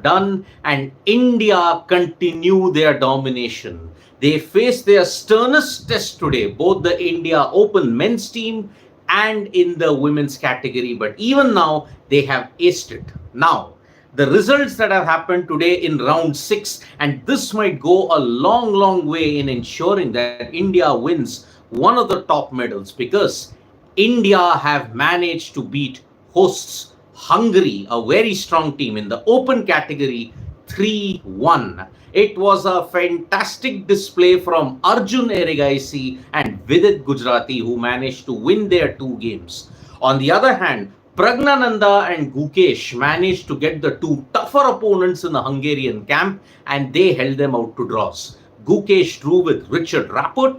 done and India continue their domination. They face their sternest test today, both the India Open men's team and in the women's category. But even now, they have aced it. Now, the results that have happened today in round six, and this might go a long, long way in ensuring that India wins one of the top medals because India have managed to beat hosts Hungary, a very strong team in the open category, 3-1. It was a fantastic display from Arjun Erigaisi and Vidit Gujarati, who managed to win their two games. On the other hand, Pragnananda and Gukesh managed to get the two tougher opponents in the Hungarian camp and they held them out to draws. Gukesh drew with Richard Rapport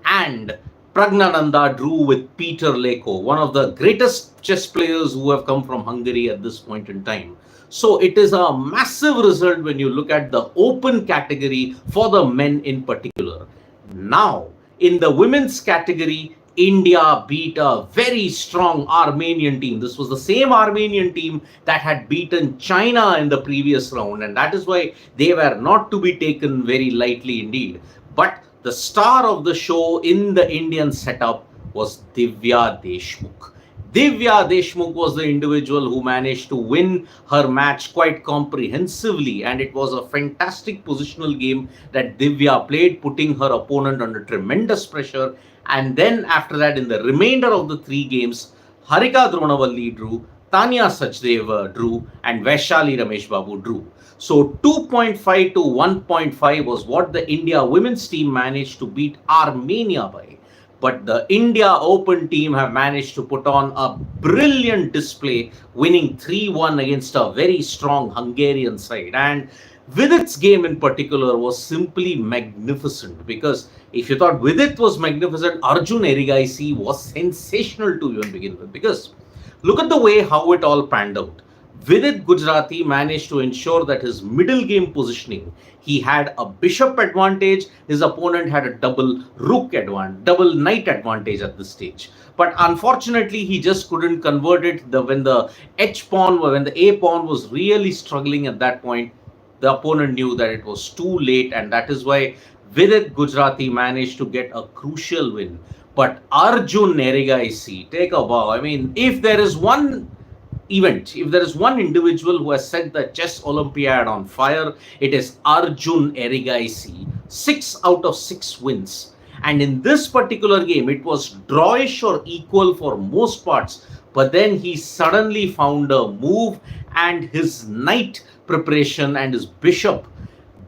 and Pragnananda drew with Peter Leko, one of the greatest chess players who have come from Hungary at this point in time. So it is a massive result when you look at the open category for the men in particular. Now, in the women's category, India beat a very strong Armenian team. This was the same Armenian team that had beaten China in the previous round, and that is why they were not to be taken very lightly indeed. But the star of the show in the Indian setup was Divya Deshmukh. Divya Deshmukh was the individual who managed to win her match quite comprehensively, and it was a fantastic positional game that Divya played, putting her opponent under tremendous pressure. And then after that, in the remainder of the three games, Harika Dronavalli drew, Tanya Sachdev drew, and Vaishali Ramesh Babu drew. So 2.5 to 1.5 was what the India women's team managed to beat Armenia by. But the India Open team have managed to put on a brilliant display, winning 3-1 against a very strong Hungarian side. And Vidit's game in particular was simply magnificent, because if you thought Vidit was magnificent, Arjun Erigaisi was sensational to even begin with. Because look at the way how it all panned out. Vidit Gujarati managed to ensure that his middle game positioning, he had a bishop advantage, his opponent had a double rook advantage, double knight advantage at this stage. But unfortunately, he just couldn't convert it when the H pawn, when the A pawn was really struggling at that point. The opponent knew that it was too late, and that is why Vidit Gujarati managed to get a crucial win. But Arjun Erigaisi, take a bow. I mean, if there is one event, if there is one individual who has set the chess Olympiad on fire, it is Arjun Erigaisi. 6 out of 6 wins. And in this particular game, it was drawish or equal for most parts. But then he suddenly found a move, and his knight preparation and his bishop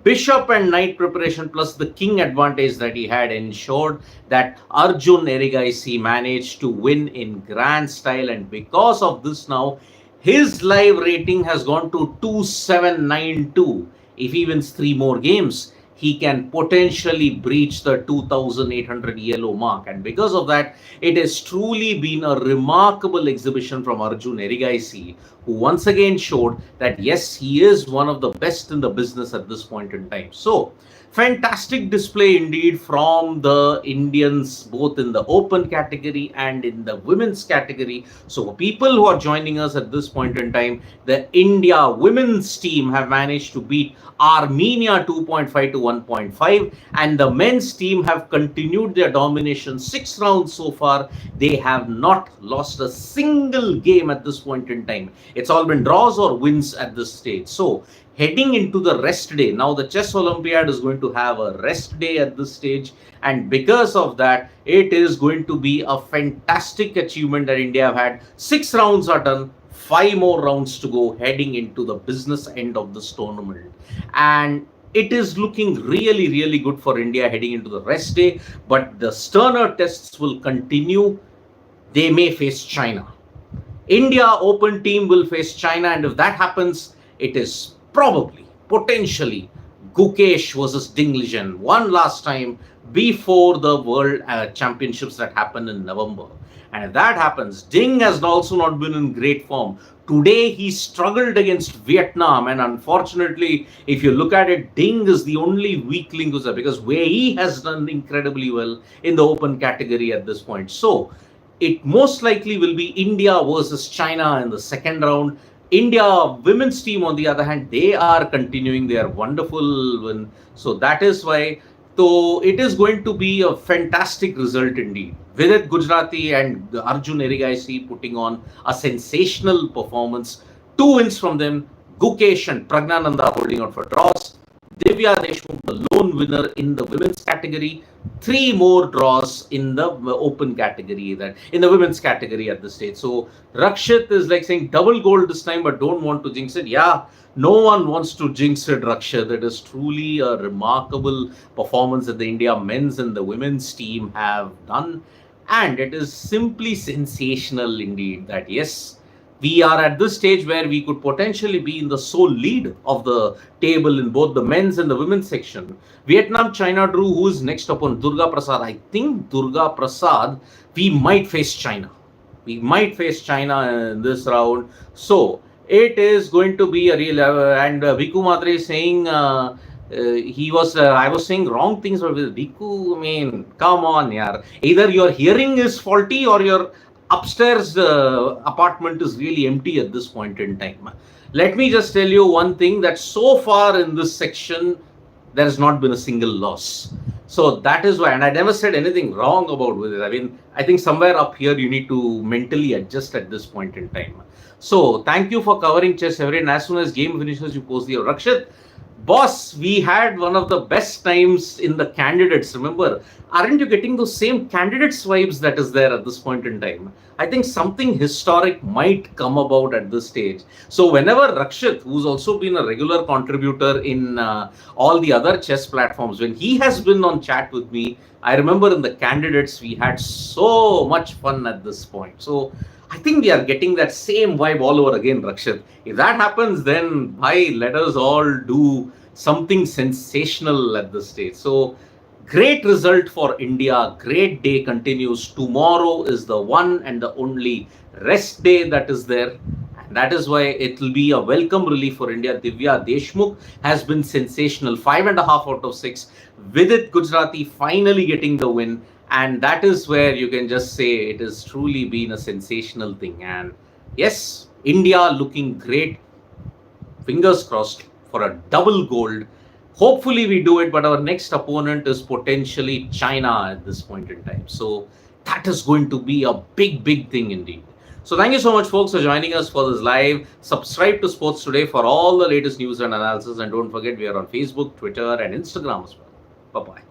and knight preparation plus the king advantage that he had ensured that Arjun Erigaisi managed to win in grand style. And because of this, now his live rating has gone to 2792. If he wins 3 more games, he can potentially breach the 2800 yellow mark. And because of that, it has truly been a remarkable exhibition from Arjun Erigaisi, who once again showed that yes, he is one of the best in the business at this point in time. So fantastic display indeed from the Indians, both in the open category and in the women's category. So for people who are joining us at this point in time, the India women's team have managed to beat Armenia 2.5 to 1.5, and the men's team have continued their domination 6 rounds so far. They have not lost a single game at this point in time. It's all been draws or wins at this stage. So heading into the rest day, now the Chess Olympiad is going to have a rest day at this stage, and because of that, it is going to be a fantastic achievement that India have had. 6 rounds are done, 5 more rounds to go heading into the business end of this tournament. And it is looking really, really good for India heading into the rest day, but the sterner tests will continue. They may face China. India Open team will face China, and if that happens, it is probably, potentially, Gukesh versus Ding Liren one last time before the World Championships that happen in November. And if that happens, Ding has also not been in great form. Today, he struggled against Vietnam, and unfortunately, if you look at it, Ding is the only weak link because Wei has done incredibly well in the open category at this point. So, it most likely will be India versus China in the second round. India women's team, on the other hand, they are continuing their wonderful win. So that is why, so it is going to be a fantastic result indeed. Vidit Gujarati and Arjun Erigaisi putting on a sensational performance. 2 wins from them. Gukesh and Pragnananda holding out for draws. Divya Deshmukh, the lone winner in the women's category. 3 more draws in the open category, that in the women's category at this stage. So Rakshit is like saying double gold this time, but don't want to jinx it. Yeah, no one wants to jinx it, Rakshit. It is truly a remarkable performance that the India men's and the women's team have done. And it is simply sensational indeed that yes, we are at this stage where we could potentially be in the sole lead of the table in both the men's and the women's section. Vietnam, China drew. Who is next upon? Durga Prasad. I think Durga Prasad, we might face China. We might face China in this round. So it is going to be a real. And Viku Matre is saying I was saying wrong things with Viku. I mean, come on, yaar. Either your hearing is faulty or your upstairs apartment is really empty at this point in time. Let me just tell you one thing, that so far in this section, there has not been a single loss. So that is why, and I never said anything wrong about with it. I mean, I think somewhere up here you need to mentally adjust at this point in time. So thank you for covering chess every day. And as soon as game finishes, you post the Rakshit. Boss, we had one of the best times in the candidates. Remember, aren't you getting those same candidates vibes that is there at this point in time? I think something historic might come about at this stage. So whenever Rakshit, who's also been a regular contributor in all the other chess platforms, when he has been on chat with me, I remember in the candidates, we had so much fun at this point. So I think we are getting that same vibe all over again, Rakshit. If that happens, then let us all do something sensational at this stage. So great result for India. Great day continues. Tomorrow is the one and the only rest day that is there. And that is why it will be a welcome relief for India. Divya Deshmukh has been sensational. 5.5 out of 6. Vidit Gujarati finally getting the win. And that is where you can just say it has truly been a sensational thing. And yes, India looking great. Fingers crossed for a double gold. Hopefully we do it, but our next opponent is potentially China at this point in time. So that is going to be a big, big thing indeed. So thank you so much, folks, for joining us for this live. Subscribe to Sports Today for all the latest news and analysis. And don't forget, we are on Facebook, Twitter, and Instagram as well. Bye-bye.